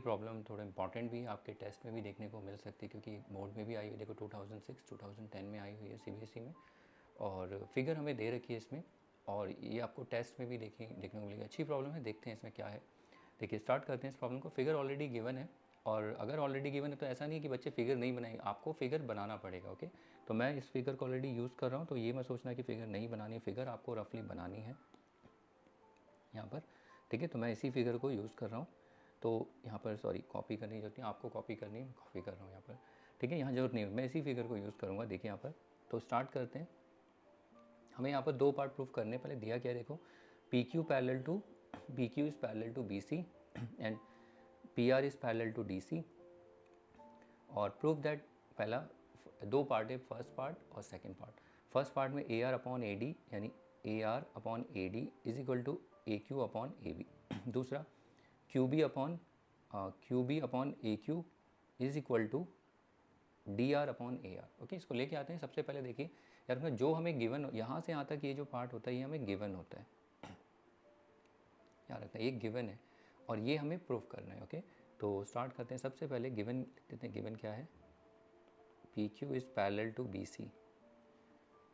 Problem थोड़ा important भी है, आपके टेस्ट में भी देखने को मिल सकती है, क्योंकि बोर्ड में भी आई हुई, देखो 2006 2010 में आई हुई है सीबीएसई में, और फिगर हमें दे रखी है इसमें, और ये आपको टेस्ट में भी देखने को मिलेगी। अच्छी प्रॉब्लम है, देखते हैं इसमें क्या है। देखिए स्टार्ट करते हैं इस प्रॉब्लम को। फिगर ऑलरेडी गिवन है, और अगर ऑलरेडी गिवन है तो ऐसा नहीं है कि बच्चे फिगर नहीं बनाएंगे, आपको फिगर बनाना पड़ेगा। ओके, तो मैं इस फिगर को ऑलरेडी यूज़ कर रहा हूँ, तो ये मैं सोचना कि फिगर नहीं बनानी है, फिगर आपको रफली बनानी है यहाँ पर। ठीक है, तो मैं इसी फिगर को यूज़ कर रहा हूँ। तो यहाँ पर सॉरी कॉपी करने की जरूरत नहीं, आपको कॉपी करनी है, कॉपी कर रहा हूँ यहाँ पर। ठीक है, यहाँ जरूरत नहीं है, मैं इसी फिगर को यूज़ करूँगा। देखिए यहाँ पर, तो स्टार्ट करते हैं। हमें यहाँ पर दो पार्ट प्रूफ करने, पहले दिया क्या है देखो, P Q parallel to B Q is parallel to B C and P R is parallel to D C, और प्रूफ दैट, पहला दो पार्ट है, फर्स्ट पार्ट और सेकंड पार्ट। फर्स्ट पार्ट में A R upon A D, यानी A R upon A D is equal to A Q upon A B. दूसरा Q B upon A Q is equal to D R upon A are. Okay, इसको लेके आते हैं। सबसे पहले देखिए यार, जो हमें गिवन, यहाँ से यहाँ तक ये जो पार्ट होता है ये हमें गिवन होता है, याद रखना ये गिवन है, और ये हमें प्रूफ करना है। ओके, तो स्टार्ट करते हैं। सबसे पहले गिवन लिख देते हैं। गिवन क्या है, P Q is parallel to B C.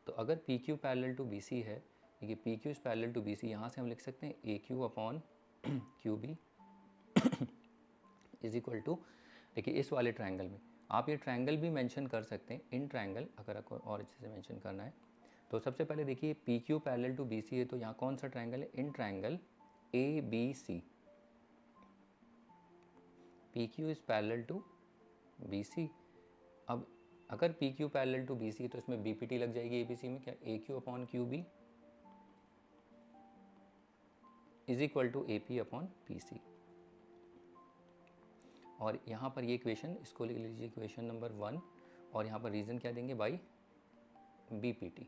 तो अगर P Q parallel to B C है, देखिए P Q is parallel to B C, यहाँ से हम लिख सकते हैं A Q upon Q B is equal to, देखिए इस वाले ट्रायंगल में आप ये ट्रायंगल भी मेंशन कर सकते हैं, इन ट्रायंगल, अगर आपको और अच्छे से मेंशन करना है। तो सबसे पहले देखिए P Q parallel to B C है, तो यहाँ कौन सा ट्रायंगल है, in triangle A B C. P Q is parallel to B C. अब अगर P Q parallel to B C तो इसमें बी पी टी लग जाएगी ए बी सी में, क्या, A Q upon Q B is equal to A P upon P C. और यहाँ पर ये इक्वेशन, इसको लिख लीजिए इक्वेशन नंबर 1, और यहाँ पर रीज़न क्या देंगे, बाई बी पी टी।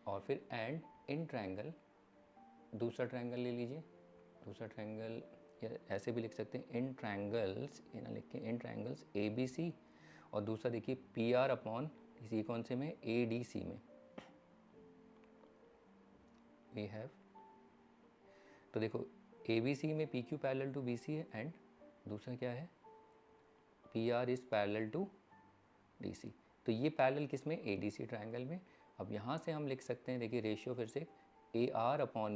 और फिर एंड इन ट्रायंगल, दूसरा ट्रायंगल ले लीजिए, दूसरा ट्रायंगल या ऐसे भी लिख सकते हैं, इन ट्रायंगल्स, ना लिख के इन ट्रायंगल्स ए बी सी, और दूसरा देखिए पी आर अपॉन इसी कौन से में, ए डी सी में वी हैव। तो देखो ए बी सी में P Q parallel to B C है, एंड दूसरा क्या है, P R is parallel to D C. तो ये पैरेलल किस में, ए डी सी ट्रायंगल में। अब यहाँ से हम लिख सकते हैं, देखिए रेशियो फिर से ए आर अपॉन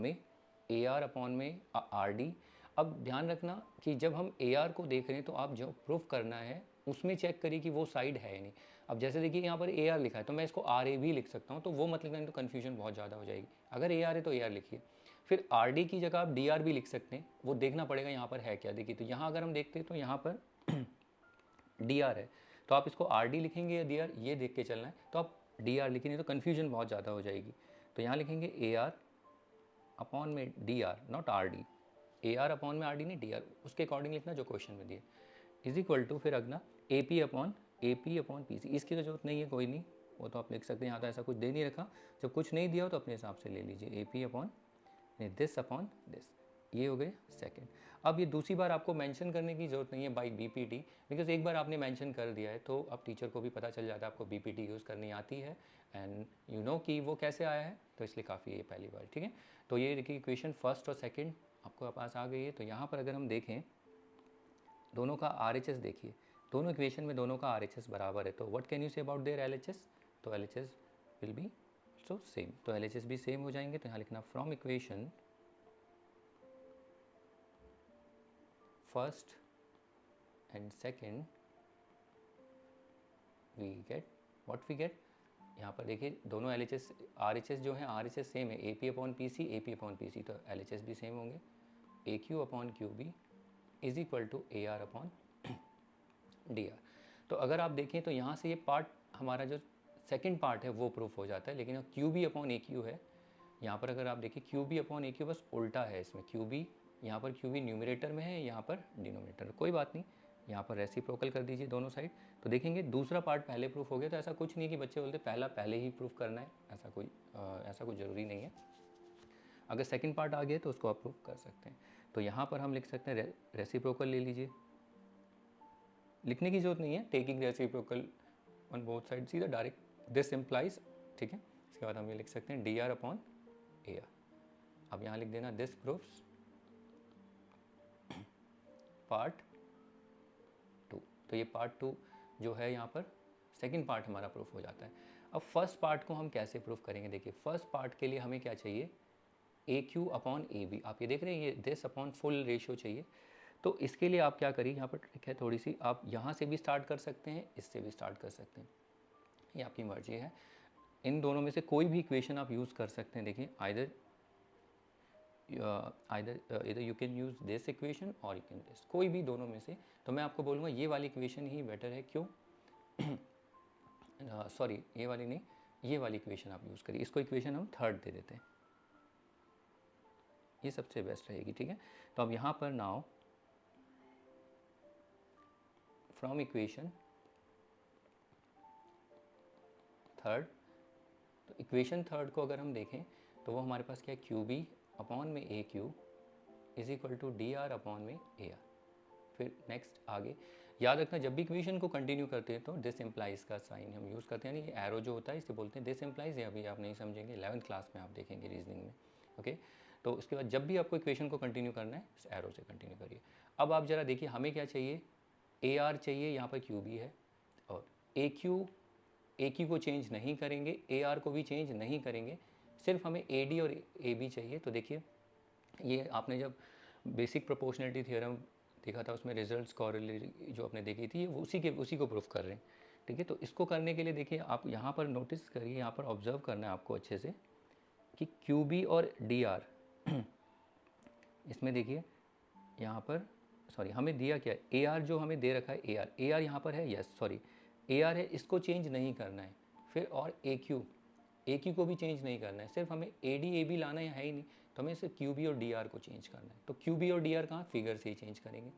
में आर डी। अब ध्यान रखना कि जब हम ए आर को देख रहे हैं तो आप जो प्रूफ करना है उसमें चेक करिए कि वो साइड है या नहीं। अब जैसे देखिए यहाँ पर ए आर लिखा है, तो मैं इसको आर ए भी लिख सकता हूँ, तो वो मतलब नहीं तो कन्फ्यूजन बहुत ज़्यादा हो जाएगी। अगर ए आर है तो ए आर लिखिए, फिर आर डी की जगह आप डी आर भी लिख सकते हैं, वो देखना पड़ेगा यहाँ पर है क्या। देखिए तो यहाँ अगर हम देखते हैं तो यहाँ पर डी आर है, तो आप इसको आर डी लिखेंगे या डी आर, ये देख के चलना है। तो आप डी आर लिखेंगे तो कन्फ्यूजन बहुत ज़्यादा हो जाएगी। तो यहाँ लिखेंगे ए आर अपॉन में D are, not R D. A R upon में आर डी नहीं, डी आर, उसके अकॉर्डिंग लिखना जो क्वेश्चन में दिए, इज इक्वल टू फिर अगला A P upon P C. इसकी तो जरूरत नहीं है, कोई नहीं, वो तो आप लिख सकते हैं, यहाँ तो ऐसा कुछ दे नहीं रखा। जब कुछ नहीं दिया हो तो अपने हिसाब से ले लीजिए, ए P upon this upon this. ये हो गए सेकंड। अब ये दूसरी बार आपको मेंशन करने की ज़रूरत नहीं है by B P T, because एक बार आपने मेंशन कर दिया है तो अब टीचर को भी पता चल जाता है आपको बी पी टी यूज़ करनी आती है, एंड यू नो कि वो कैसे आया है, तो इसलिए काफ़ी है पहली बार। ठीक है, तो ये देखिए इक्वेशन फर्स्ट और सेकेंड आपको पास आ गई है। तो यहाँ पर अगर हम देखें दोनों का आर एच एस, देखिए दोनों इक्वेशन में दोनों का आर एच एस बराबर है, तो what can you say about their L H S, तो L H S will be so same, तो एल एच एस भी सेम हो जाएंगे। तो यहाँ लिखना from equation first and second we get what we get. यहाँ पर देखिए दोनों L H S R H S जो है, आर एच एस सेम है, A P upon P C, A P upon P C, तो एल एच एस भी same होंगे, A Q upon Q B is equal to A R upon D R. तो अगर आप देखें तो यहाँ से ये पार्ट हमारा जो सेकंड पार्ट है वो प्रूफ हो जाता है, लेकिन Q B upon A Q है यहाँ पर, अगर आप देखिए Q B upon A Q बस उल्टा है इसमें, क्यू बी यहाँ पर क्यू बी न्यूमरेटर में है, यहाँ पर डिनोमिनेटर, कोई बात नहीं, यहाँ पर रेसिप्रोकल कर दीजिए दोनों साइड। तो देखेंगे दूसरा पार्ट पहले प्रूफ हो गया। तो ऐसा कुछ नहीं है कि बच्चे बोलते पहला पहले ही प्रूफ करना है, ऐसा कुछ ज़रूरी नहीं है। अगर सेकंड पार्ट आ गया तो उसको आप प्रूफ कर सकते हैं। तो यहाँ पर हम लिख सकते हैं रेसिप्रोकल ले लीजिए, लिखने की जरूरत नहीं है, taking reciprocal on both side, सीधा डायरेक्ट दिस इम्प्लाइज। ठीक है, इसके बाद हम ये लिख सकते हैं D R upon A are. अब यहाँ लिख देना दिस प्रूफ्स पार्ट तो ये पार्ट 2 जो है यहाँ पर सेकंड पार्ट हमारा प्रूफ हो जाता है। अब फर्स्ट पार्ट को हम कैसे प्रूफ करेंगे, देखिए फर्स्ट पार्ट के लिए हमें क्या चाहिए, ए क्यू अपॉन ए बी, आप ये देख रहे हैं ये दिस अपॉन फुल रेशियो चाहिए। तो इसके लिए आप क्या करिए, यहाँ पर ट्रिक है थोड़ी सी, आप यहाँ से भी स्टार्ट कर सकते हैं, इससे भी स्टार्ट कर सकते हैं, ये आपकी मर्जी है। इन दोनों में से कोई भी इक्वेशन आप यूज़ कर सकते हैं। देखिए either you can use this equation or you can this, कोई भी दोनों में से। तो मैं आपको बोलूँगा ये वाली इक्वेशन ही बेटर है, क्यों सॉरी ये वाली नहीं, ये वाली इक्वेशन आप यूज़ करिए, इसको इक्वेशन हम थर्ड दे देते हैं, ये सबसे बेस्ट रहेगी, ठीक है। तो अब यहाँ पर नाउ फ्रॉम इक्वेशन थर्ड, तो इक्वेशन थर्ड को अगर हम देखें तो वो हमारे पास क्या है, क्यू बी अपॉन में A Q is equal to D R upon में ए आर। फिर नेक्स्ट आगे याद रखना, जब भी इक्वेशन को कंटिन्यू करते हैं तो दिस इम्प्लाइज का साइन हम यूज़ करते हैं, यानी एरो जो होता है इसे बोलते हैं दिस इम्प्लाइज। ये अभी आप नहीं समझेंगे, 11th क्लास में आप देखेंगे रीजनिंग में, ओके। तो उसके बाद जब भी आपको इक्वेशन को कंटिन्यू करना है इस एरो से कंटिन्यू करिए। अब आप ज़रा देखिए हमें क्या चाहिए, ए आर चाहिए, यहाँ पर क्यू बी है, और ए क्यू को चेंज नहीं करेंगे, ए आर को भी चेंज नहीं करेंगे, सिर्फ हमें ए डी और ए बी चाहिए। तो देखिए ये आपने जब बेसिक प्रोपोर्शनलिटी थ्योरम देखा था उसमें रिजल्ट्स कॉरेलेटरी जो आपने देखी थी, ये उसी को प्रूफ कर रहे हैं, ठीक है। तो इसको करने के लिए देखिए आप यहाँ पर नोटिस करिए, यहाँ पर ऑब्जर्व करना है आपको अच्छे से कि क्यू बी और डी आर इसमें देखिए यहाँ पर सॉरी हमें दिया क्या है, ए आर जो हमें दे रखा है, ए आर यहाँ पर है, यस सॉरी ए आर है, इसको चेंज नहीं करना है। फिर और ए क्यू को भी चेंज नहीं करना है, सिर्फ हमें ए डी ए बी लाना है ही नहीं, तो हमें सिर्फ क्यू बी और डी आर को चेंज करना है। तो क्यू बी और डी आर कहाँ, फिगर से ही चेंज करेंगे।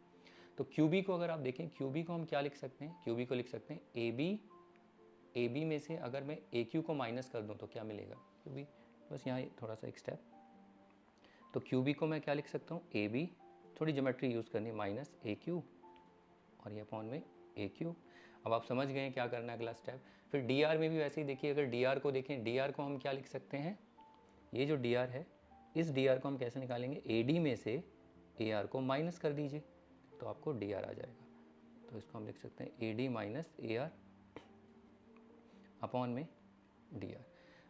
तो क्यू बी को अगर आप देखें, क्यू बी को हम क्या लिख सकते हैं, क्यू बी को लिख सकते हैं ए बी में से अगर मैं ए क्यू को माइनस कर दूँ तो क्या मिलेगा, क्यू बी, बस यहाँ थोड़ा सा एक स्टेप। तो क्यू बी को मैं क्या लिख सकता हूँ, ए बी, थोड़ी ज्योमेट्री यूज़ करनी है, माइनस ए क्यू और ये अपॉन में ए क्यू। अब आप समझ गए हैं क्या करना है अगला स्टेप। फिर डी आर में भी वैसे ही देखिए, अगर डी आर को देखें, डी आर को हम क्या लिख सकते हैं, ये जो डी आर है इस डी आर को हम कैसे निकालेंगे, ए डी में से ए आर को माइनस कर दीजिए तो आपको डी आर आ जाएगा। तो इसको हम लिख सकते हैं A D minus A R upon में डी आर,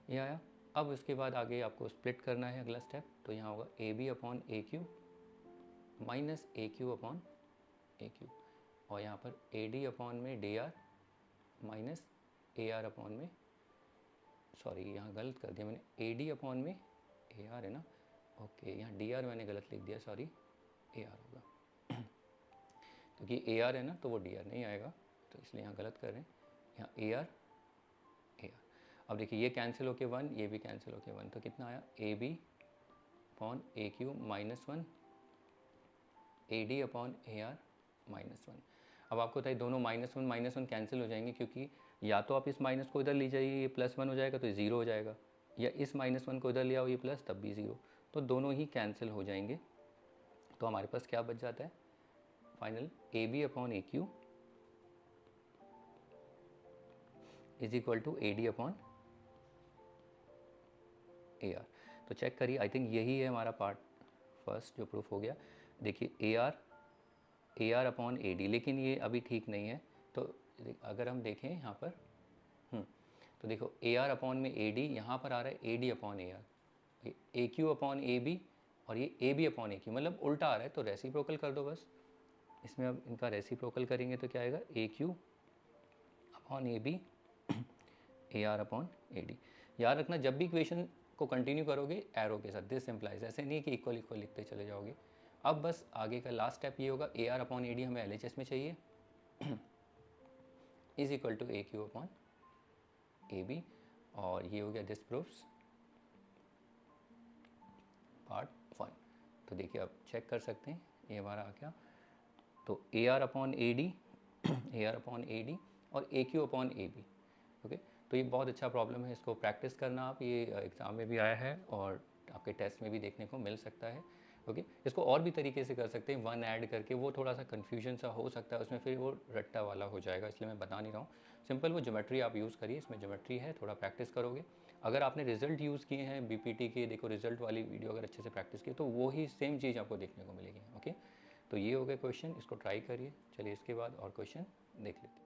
ये आया। अब उसके बाद आगे आपको स्प्लिट करना है अगला स्टेप, तो यहाँ होगा A B upon A Q minus A Q upon A Q, और यहाँ पर ए डी अपॉन में D R minus A R upon में, सॉरी यहाँ गलत कर दिया मैंने, ए डी अपॉन में ए आर है ना, ओके यहाँ डी आर मैंने गलत लिख दिया, सॉरी ए आर होगा क्योंकि ए आर है ना तो वो डी आर नहीं आएगा, तो इसलिए यहाँ गलत कर रहे हैं, यहाँ ए आर। अब देखिए ये कैंसिल होके 1, ये भी कैंसिल होके 1, तो कितना आया, A B upon A Q minus 1 A D upon A R minus 1। अब आपको बताइए दोनों माइनस वन कैंसिल हो जाएंगे, क्योंकि या तो आप इस माइनस को इधर ले जाइए, ये +1 हो जाएगा तो ये 0 हो जाएगा, या इस -1 को इधर ले आओ, ये प्लस तब भी 0, तो दोनों ही कैंसिल हो जाएंगे। तो हमारे पास क्या बच जाता है final, A B upon A Q is equal to A D upon A R. तो चेक करिए, आई थिंक यही है हमारा पार्ट फर्स्ट जो प्रूफ हो गया। देखिए ए आर अपॉन ए डी, लेकिन ये अभी ठीक नहीं है। तो अगर हम देखें यहाँ पर तो देखो ए आर अपॉन में ए डी, यहाँ पर आ रहा है A D upon A R, A Q upon A B, और ये A B upon A Q, मतलब उल्टा आ रहा है, तो रेसिप्रोकल कर दो बस। इसमें अब इनका रेसिप्रोकल करेंगे तो क्या आएगा, A Q upon A B A R upon A D. याद रखना जब भी इक्वेशन को कंटिन्यू करोगे एरो के साथ, दिस इम्प्लाइज, ऐसे नहीं कि इक्वल इक्वल लिखते चले जाओगे। अब बस आगे का लास्ट स्टेप ये होगा, A R upon A D हमें एल एच एस में चाहिए is equal to A Q upon A B, और ये हो गया दिस प्रूफ्स पार्ट 1। तो देखिए आप चेक कर सकते हैं ये हमारा आ गया, तो A R upon A D A R upon A D और A Q upon A B, okay. तो ये बहुत अच्छा प्रॉब्लम है, इसको प्रैक्टिस करना आप, ये एग्ज़ाम में भी आया है और आपके टेस्ट में भी देखने को मिल सकता है, ओके। इसको और भी तरीके से कर सकते हैं, 1 ऐड करके, वो थोड़ा सा कन्फ्यूजन सा हो सकता है उसमें, फिर वो रट्टा वाला हो जाएगा, इसलिए मैं बता नहीं रहा हूँ। सिंपल वो ज्योमेट्री आप यूज़ करिए, इसमें ज्योमेट्री है, थोड़ा प्रैक्टिस करोगे। अगर आपने रिजल्ट यूज़ किए हैं बीपीटी के, देखो रिजल्ट वाली वीडियो अगर अच्छे से प्रैक्टिस की तो वो ही सेम चीज़ आपको देखने को मिलेगी, ओके। तो ये हो गए क्वेश्चन, इसको ट्राई करिए। चलिए इसके बाद और क्वेश्चन देख लेते हैं।